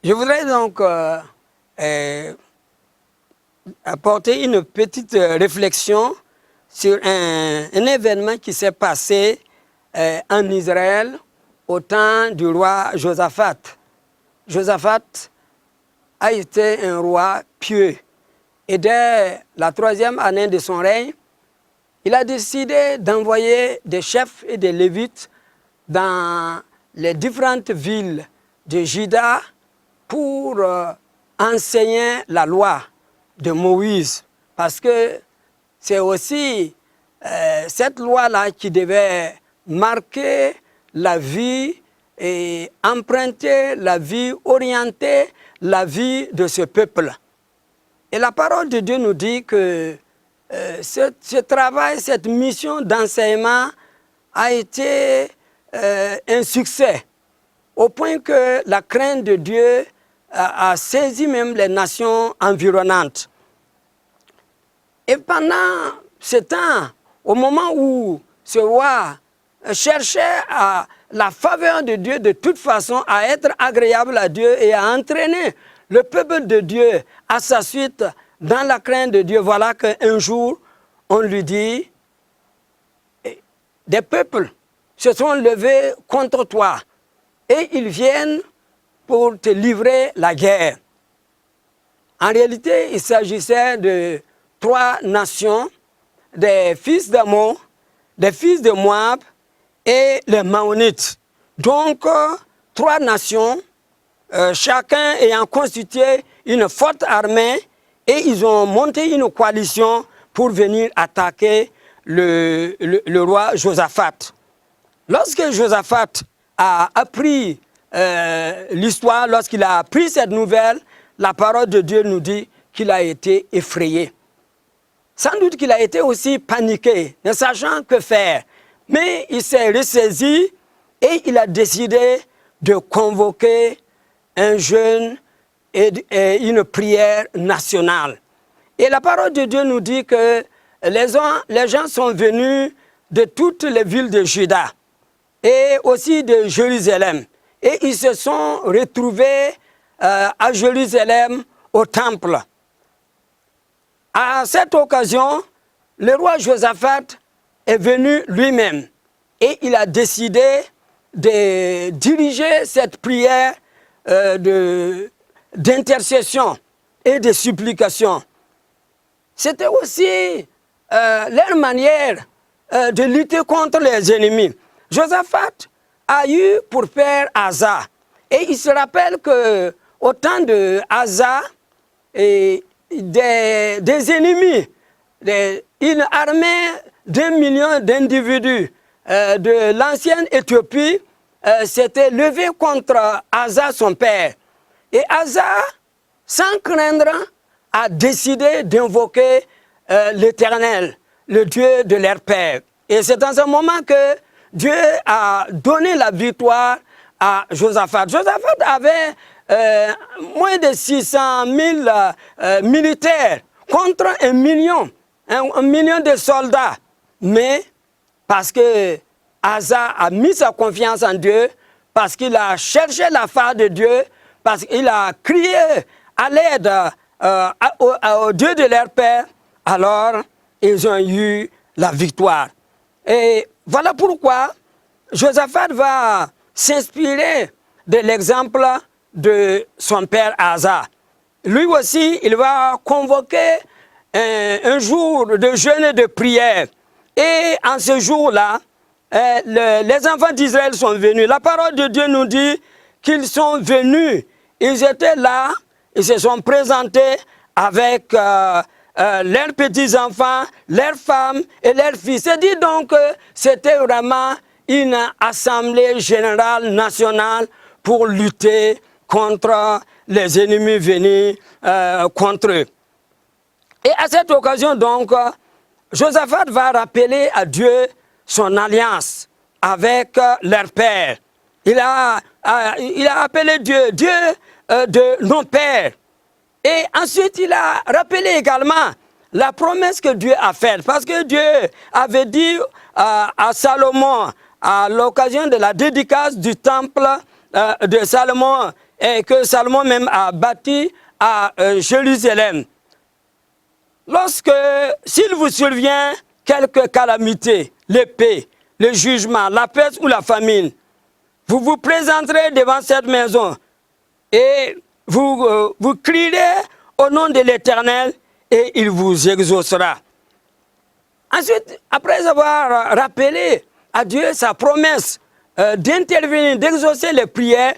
Je voudrais donc apporter une petite réflexion sur un événement qui s'est passé en Israël au temps du roi Josaphat. Josaphat a été un roi pieux. Et dès la 3e année de son règne, il a décidé d'envoyer des chefs et des lévites dans les différentes villes de Juda pour enseigner la loi de Moïse. Parce que c'est aussi cette loi-là qui devait marquer la vie et emprunter la vie, orienter la vie de ce peuple. Et la parole de Dieu nous dit que ce travail, cette mission d'enseignement a été un succès, au point que la crainte de Dieu a saisi même les nations environnantes. Et pendant ce temps, au moment où ce roi cherchait la faveur de Dieu de toute façon à être agréable à Dieu et à entraîner le peuple de Dieu à sa suite dans la crainte de Dieu, voilà qu'un jour, on lui dit, des peuples se sont levés contre toi et ils viennent pour te livrer la guerre. En réalité, il s'agissait de 3 nations, des fils d'Ammon, des fils de Moab et les Maonites. Donc, 3 nations, chacun ayant constitué une forte armée, et ils ont monté une coalition pour venir attaquer le roi Josaphat. Lorsque Josaphat a appris l'histoire, lorsqu'il a appris cette nouvelle, la parole de Dieu nous dit qu'il a été effrayé. Sans doute qu'il a été aussi paniqué, ne sachant que faire. Mais il s'est ressaisi et il a décidé de convoquer un jeûne et une prière nationale. Et la parole de Dieu nous dit que les gens sont venus de toutes les villes de Juda et aussi de Jérusalem. Et ils se sont retrouvés à Jérusalem au temple. À cette occasion, le roi Josaphat est venu lui-même et il a décidé de diriger cette prière d'intercession et de supplication. C'était aussi leur manière de lutter contre les ennemis. Josaphat a eu pour père Asa. Et il se rappelle qu'au temps de Asa, des ennemis, une armée d'1 million d'individus de l'ancienne Éthiopie s'était levée contre Asa, son père. Et Asa, sans craindre, a décidé d'invoquer l'Éternel, le Dieu de leur père. Et c'est dans un moment que Dieu a donné la victoire à Josaphat. Josaphat avait moins de 600 000 militaires contre 1 million de soldats. Mais parce que Asa a mis sa confiance en Dieu, parce qu'il a cherché la face de Dieu, parce qu'il a crié à l'aide au Dieu de leur père, alors ils ont eu la victoire. Et voilà pourquoi Josaphat va s'inspirer de l'exemple de son père Asa. Lui aussi, il va convoquer un jour de jeûne et de prière. Et en ce jour-là, les enfants d'Israël sont venus. La parole de Dieu nous dit qu'ils sont venus. Ils étaient là, ils se sont présentés avec leurs petits-enfants, leurs femmes et leurs fils. C'est dit donc que c'était vraiment une assemblée générale nationale pour lutter contre les ennemis venus contre eux. Et à cette occasion donc, Josaphat va rappeler à Dieu son alliance avec leur père. Il a appelé Dieu, Dieu de nos pères. Et ensuite, il a rappelé également la promesse que Dieu a faite. Parce que Dieu avait dit à Salomon, à l'occasion de la dédicace du temple de Salomon, et que Salomon même a bâti à Jérusalem. Lorsque, s'il vous survient quelque calamité, l'épée, le jugement, la peste ou la famine, vous vous présenterez devant cette maison et vous crierez au nom de l'Éternel et il vous exaucera. Ensuite, après avoir rappelé à Dieu sa promesse d'intervenir, d'exaucer les prières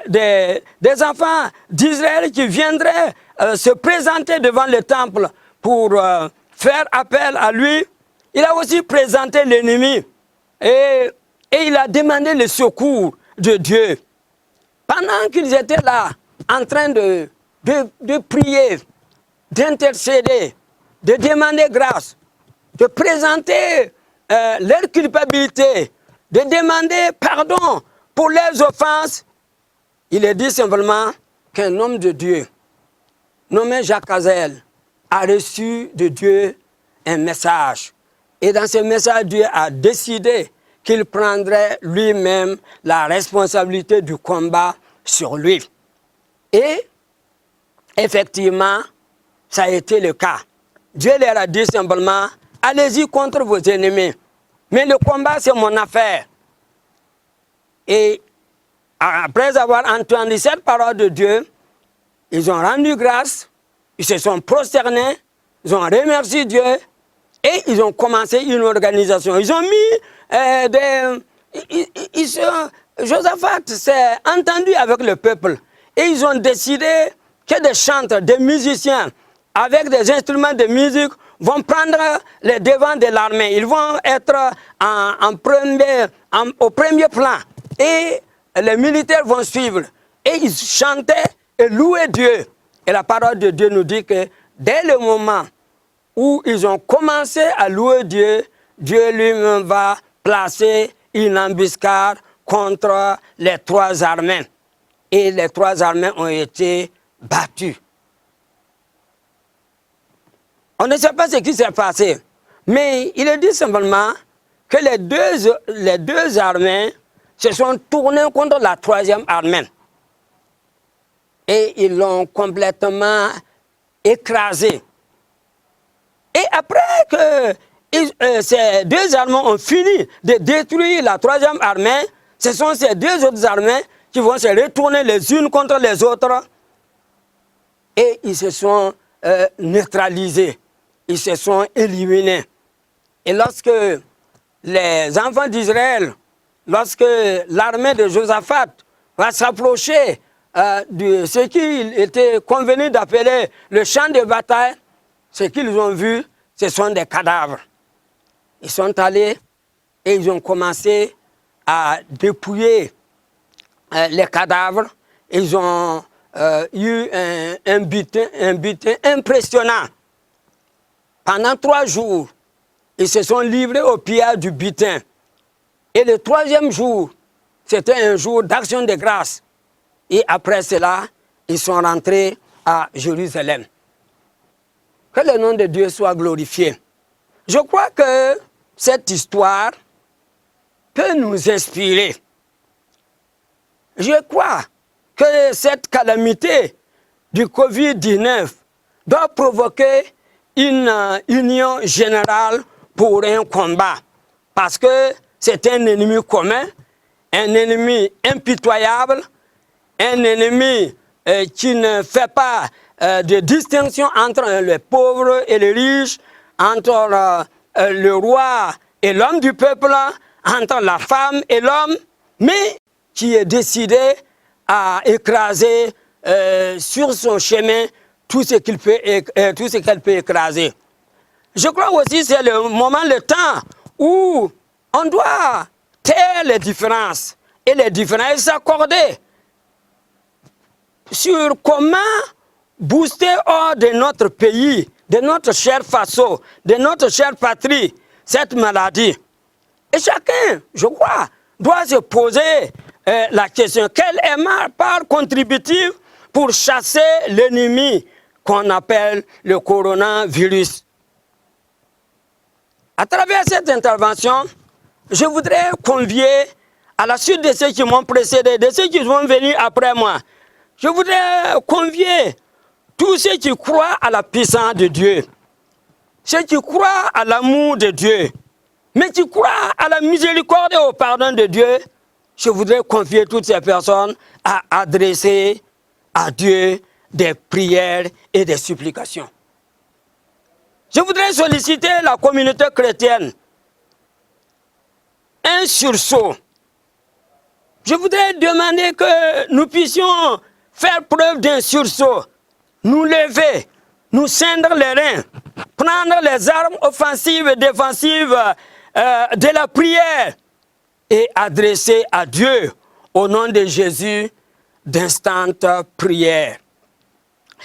des enfants d'Israël qui viendraient se présenter devant le temple pour faire appel à lui, il a aussi présenté l'ennemi et il a demandé le secours de Dieu. Pendant qu'ils étaient là, en train de prier, d'intercéder, de demander grâce, de présenter leur culpabilité, de demander pardon pour leurs offenses, il est dit simplement qu'un homme de Dieu, nommé Jacques Azel, a reçu de Dieu un message. Et dans ce message, Dieu a décidé qu'il prendrait lui-même la responsabilité du combat sur lui. Et effectivement, ça a été le cas. Dieu leur a dit simplement, allez-y contre vos ennemis. Mais le combat, c'est mon affaire. Et après avoir entendu cette parole de Dieu, ils ont rendu grâce, ils se sont prosternés, ils ont remercié Dieu et ils ont commencé une organisation. Ils ont mis Josaphat s'est entendu avec le peuple et ils ont décidé que des chanteurs, des musiciens avec des instruments de musique vont prendre les devants de l'armée. Ils vont être au premier plan et les militaires vont suivre. Et ils chantaient et louaient Dieu. Et la parole de Dieu nous dit que dès le moment où ils ont commencé à louer Dieu, Dieu lui-même va placer une embuscade contre les trois armées. Et les trois armées ont été battues. On ne sait pas ce qui s'est passé, mais il est dit simplement que les deux armées se sont tournées contre la troisième armée. Et ils l'ont complètement écrasée. Et après que ces deux armées ont fini de détruire la troisième armée, ce sont ces deux autres armées qui vont se retourner les unes contre les autres. Et ils se sont neutralisés. Ils se sont éliminés. Et lorsque les enfants d'Israël, lorsque l'armée de Josaphat va s'approcher de ce qu'il était convenu d'appeler le champ de bataille, ce qu'ils ont vu, ce sont des cadavres. Ils sont allés et ils ont commencé à dépouiller les cadavres. Ils ont eu un butin impressionnant. Pendant 3 jours, ils se sont livrés au pillage du butin. Et le 3e jour, c'était un jour d'action de grâce. Et après cela, ils sont rentrés à Jérusalem. Que le nom de Dieu soit glorifié. Je crois que cette histoire peut nous inspirer. Je crois que cette calamité du Covid-19 doit provoquer une union générale pour un combat. Parce que c'est un ennemi commun, un ennemi impitoyable, un ennemi qui ne fait pas de distinction entre les pauvres et les riches, entre le roi et l'homme du peuple, entre la femme et l'homme, mais qui est décidé à écraser sur son chemin tout ce qu'elle peut écraser. Je crois aussi que c'est le moment, le temps où on doit taire les différences et s'accorder sur comment booster hors de notre pays, de notre cher faso, de notre chère patrie, cette maladie. Et chacun, je crois, doit se poser la question, quelle est ma part contributive pour chasser l'ennemi qu'on appelle le coronavirus? À travers cette intervention, je voudrais convier, à la suite de ceux qui m'ont précédé, de ceux qui vont venir après moi, Je voudrais convier tous ceux qui croient à la puissance de Dieu, ceux qui croient à l'amour de Dieu, mais qui croient à la miséricorde et au pardon de Dieu. Je voudrais convier toutes ces personnes à adresser à Dieu des prières et des supplications. Je voudrais solliciter la communauté chrétienne. Un sursaut. Je voudrais demander que nous puissions faire preuve d'un sursaut, nous lever, nous scindre les reins, prendre les armes offensives et défensives de la prière et adresser à Dieu, au nom de Jésus, d'instantes prières.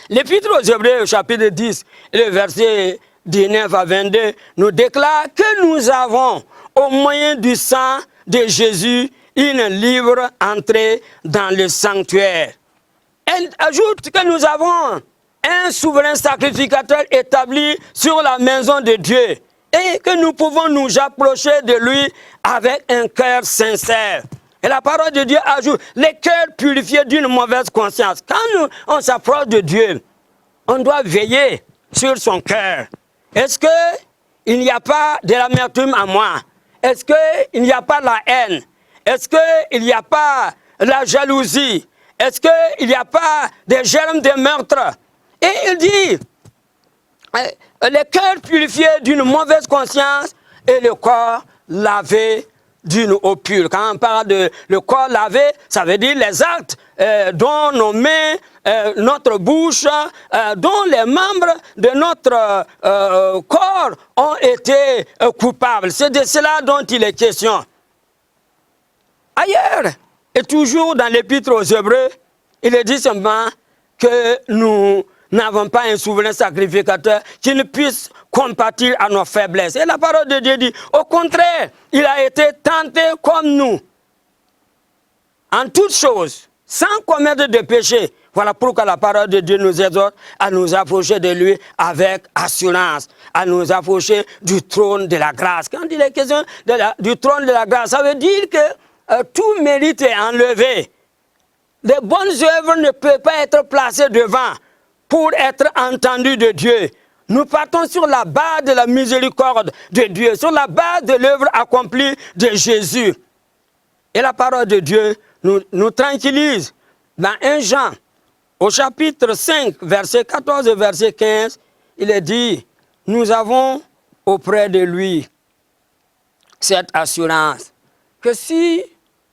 L'Épître aux Hébreux, chapitre 10, le verset 19 à 22, nous déclare que nous avons, au moyen du sang de Jésus, une libre entrée dans le sanctuaire. Elle ajoute que nous avons un souverain sacrificateur établi sur la maison de Dieu et que nous pouvons nous approcher de lui avec un cœur sincère. Et la parole de Dieu ajoute, les cœurs purifiés d'une mauvaise conscience. Quand on s'approche de Dieu, on doit veiller sur son cœur. Est-ce qu'il n'y a pas de l'amertume en moi? Est-ce qu'il n'y a pas la haine? Est-ce qu'il n'y a pas la jalousie? Est-ce qu'il n'y a pas des germes de meurtre? Et il dit, les cœurs purifiés d'une mauvaise conscience et le corps lavé d'une eau pure. Quand on parle de le corps lavé, ça veut dire les actes dont nos mains, notre bouche, dont les membres de notre corps ont été coupables. C'est de cela dont il est question. Ailleurs, et toujours dans l'Épître aux Hébreux, il est dit simplement que nous n'avons pas un souverain sacrificateur qui ne puisse compatir à nos faiblesses. Et la parole de Dieu dit, au contraire, il a été tenté comme nous, en toutes choses, sans commettre de péché. Voilà pourquoi la parole de Dieu nous exhorte à nous approcher de lui avec assurance, à nous approcher du trône de la grâce. Quand il est question du trône de la grâce, ça veut dire que tout mérite est enlevé. Les bonnes œuvres ne peuvent pas être placées devant pour être entendues de Dieu. Nous partons sur la base de la miséricorde de Dieu, sur la base de l'œuvre accomplie de Jésus. Et la parole de Dieu nous tranquillise. Dans 1 Jean, au chapitre 5, verset 14 et verset 15, il est dit, nous avons auprès de lui cette assurance que si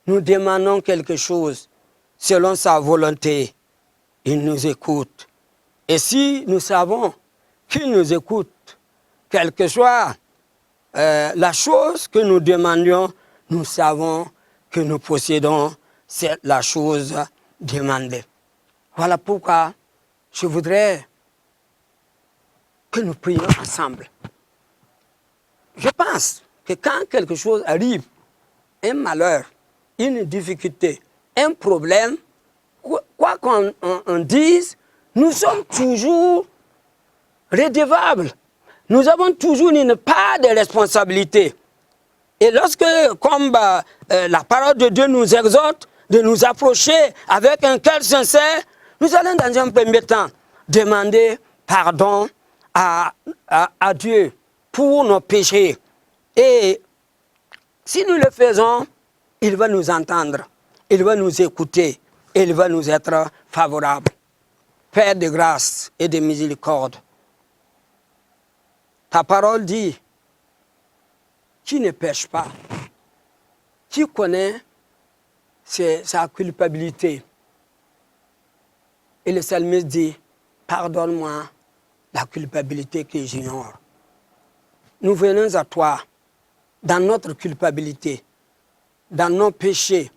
nous demandons quelque chose selon sa volonté, il nous écoute. Et si nous savons qu'il nous écoute, quelle que soit la chose que nous demandions, nous savons que nous possédons la chose demandée. Voilà pourquoi je voudrais que nous prions ensemble. Je pense que quand quelque chose arrive, un malheur, une difficulté, un problème, quoi qu'on dise, nous sommes toujours redevables. Nous avons toujours une part de responsabilité. Et lorsque, comme la parole de Dieu nous exhorte de nous approcher avec un cœur sincère, nous allons dans un premier temps demander pardon à Dieu pour nos péchés. Et si nous le faisons, il va nous entendre, il va nous écouter, et il va nous être favorable. Père de grâce et de miséricorde, ta parole dit, qui ne pêche pas, qui connaît sa culpabilité. Et le psalmiste dit, pardonne-moi la culpabilité que j'ignore. Nous venons à toi dans notre culpabilité, dans nos péchés,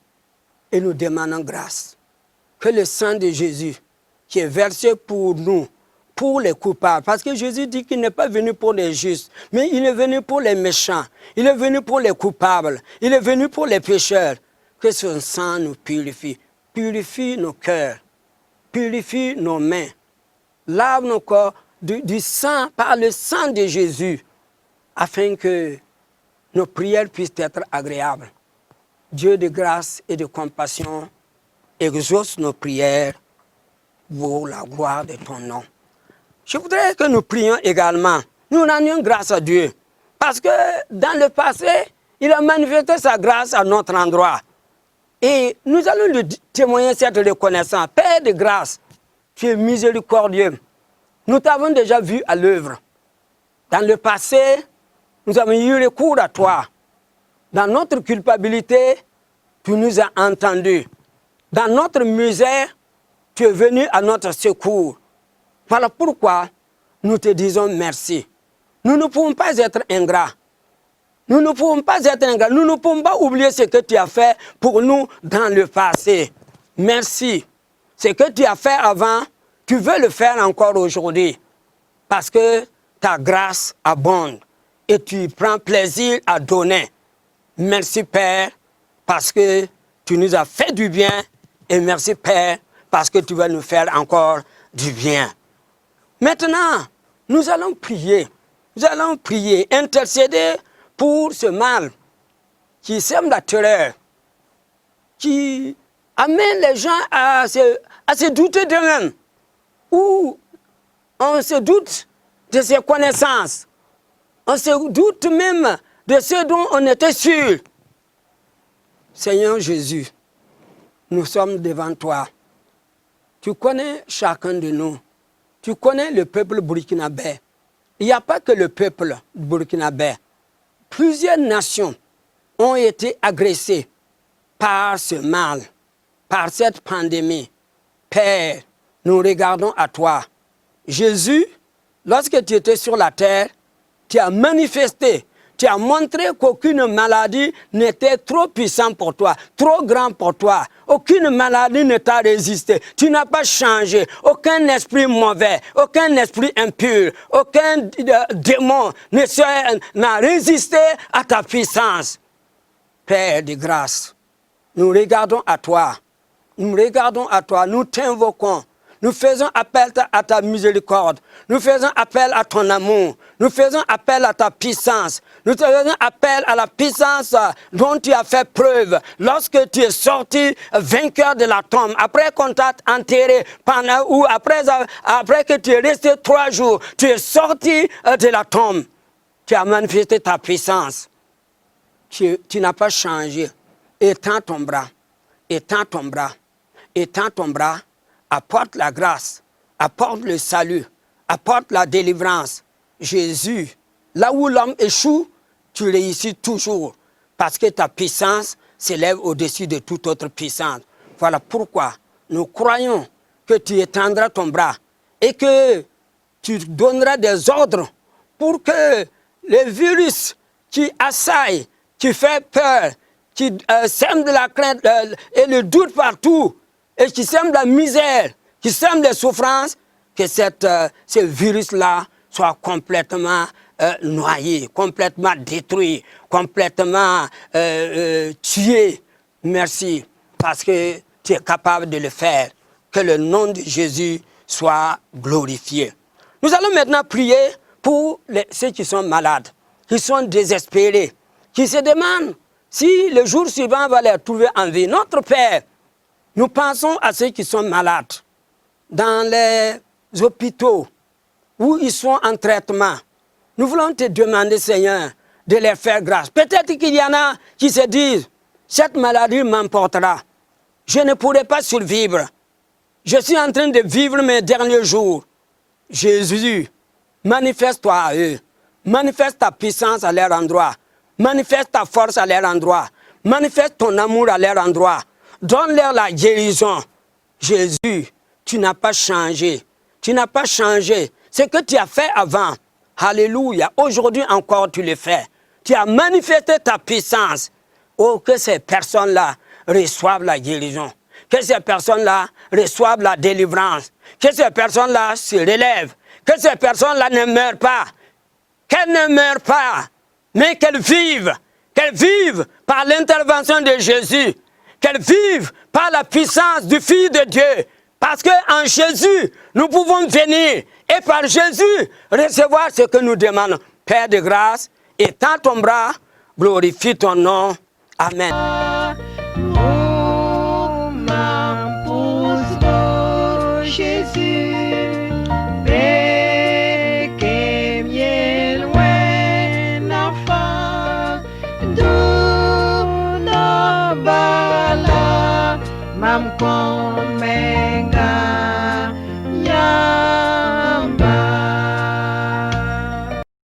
et nous demandons grâce. Que le sang de Jésus, qui est versé pour nous, pour les coupables, parce que Jésus dit qu'il n'est pas venu pour les justes, mais il est venu pour les méchants, il est venu pour les coupables, il est venu pour les pécheurs. Que son sang nous purifie, purifie nos cœurs, purifie nos mains, lave nos corps du sang, par le sang de Jésus, afin que nos prières puissent être agréables. Dieu de grâce et de compassion, exauce nos prières pour la gloire de ton nom. Je voudrais que nous prions également. Nous rendions grâce à Dieu. Parce que dans le passé, il a manifesté sa grâce à notre endroit. Et nous allons lui témoigner cette reconnaissance. Père de grâce, tu es miséricordieux. Nous t'avons déjà vu à l'œuvre. Dans le passé, nous avons eu recours à toi. Dans notre culpabilité, tu nous as entendus. Dans notre misère, tu es venu à notre secours. Voilà pourquoi nous te disons merci. Nous ne pouvons pas être ingrats. Nous ne pouvons pas être ingrats. Nous ne pouvons pas oublier ce que tu as fait pour nous dans le passé. Merci. Ce que tu as fait avant, tu veux le faire encore aujourd'hui. Parce que ta grâce abonde et tu prends plaisir à donner. Merci Père, parce que tu nous as fait du bien. Et merci Père, parce que tu vas nous faire encore du bien. Maintenant, nous allons prier. Nous allons prier, intercéder pour ce mal qui sème la terreur, qui amène les gens à se douter d'eux-mêmes, ou on se doute de ses connaissances, on se doute même de ce dont on était sûr. Seigneur Jésus, nous sommes devant toi. Tu connais chacun de nous. Tu connais le peuple burkinabé. Il n'y a pas que le peuple burkinabé. Plusieurs nations ont été agressées par ce mal, par cette pandémie. Père, nous regardons à toi. Jésus, lorsque tu étais sur la terre, tu as manifesté, tu as montré qu'aucune maladie n'était trop puissante pour toi, trop grande pour toi. Aucune maladie ne t'a résisté. Tu n'as pas changé. Aucun esprit mauvais, aucun esprit impur, aucun démon n'a résisté à ta puissance. Père de grâce, nous regardons à toi. Nous regardons à toi. Nous t'invoquons. Nous faisons appel à ta miséricorde. Nous faisons appel à ton amour. Nous faisons appel à ta puissance. Nous faisons appel à la puissance dont tu as fait preuve lorsque tu es sorti vainqueur de la tombe. Après qu'on t'a enterré, ou après que tu es resté 3 jours, tu es sorti de la tombe. Tu as manifesté ta puissance. Tu n'as pas changé. Étends ton bras. Étends ton bras. Étends ton bras. Apporte la grâce, apporte le salut, apporte la délivrance. Jésus, là où l'homme échoue, tu réussis toujours parce que ta puissance s'élève au-dessus de toute autre puissance. Voilà pourquoi nous croyons que tu étendras ton bras et que tu donneras des ordres pour que les virus qui assaillent, qui fait peur, qui sèment de la crainte et le doute partout, et qui sème la misère, qui sème les souffrances, que ce virus-là soit complètement noyé, complètement détruit, complètement tué. Merci, parce que tu es capable de le faire. Que le nom de Jésus soit glorifié. Nous allons maintenant prier pour ceux qui sont malades, qui sont désespérés, qui se demandent si le jour suivant va les trouver en vie. Notre Père, nous pensons à ceux qui sont malades, dans les hôpitaux, où ils sont en traitement. Nous voulons te demander, Seigneur, de leur faire grâce. Peut-être qu'il y en a qui se disent, cette maladie m'emportera. Je ne pourrai pas survivre. Je suis en train de vivre mes derniers jours. Jésus, manifeste-toi à eux. Manifeste ta puissance à leur endroit. Manifeste ta force à leur endroit. Manifeste ton amour à leur endroit. Donne-leur la guérison. Jésus, tu n'as pas changé. Tu n'as pas changé. Ce que tu as fait avant, alléluia, aujourd'hui encore tu le fais. Tu as manifesté ta puissance. Oh, que ces personnes-là reçoivent la guérison. Que ces personnes-là reçoivent la délivrance. Que ces personnes-là se relèvent. Que ces personnes-là ne meurent pas. Qu'elles ne meurent pas, mais qu'elles vivent. Qu'elles vivent par l'intervention de Jésus. Qu'elles vivent par la puissance du Fils de Dieu. Parce qu'en Jésus, nous pouvons venir et par Jésus recevoir ce que nous demandons. Père de grâce, étends ton bras, glorifie ton nom. Amen. Jésus. bala mam kon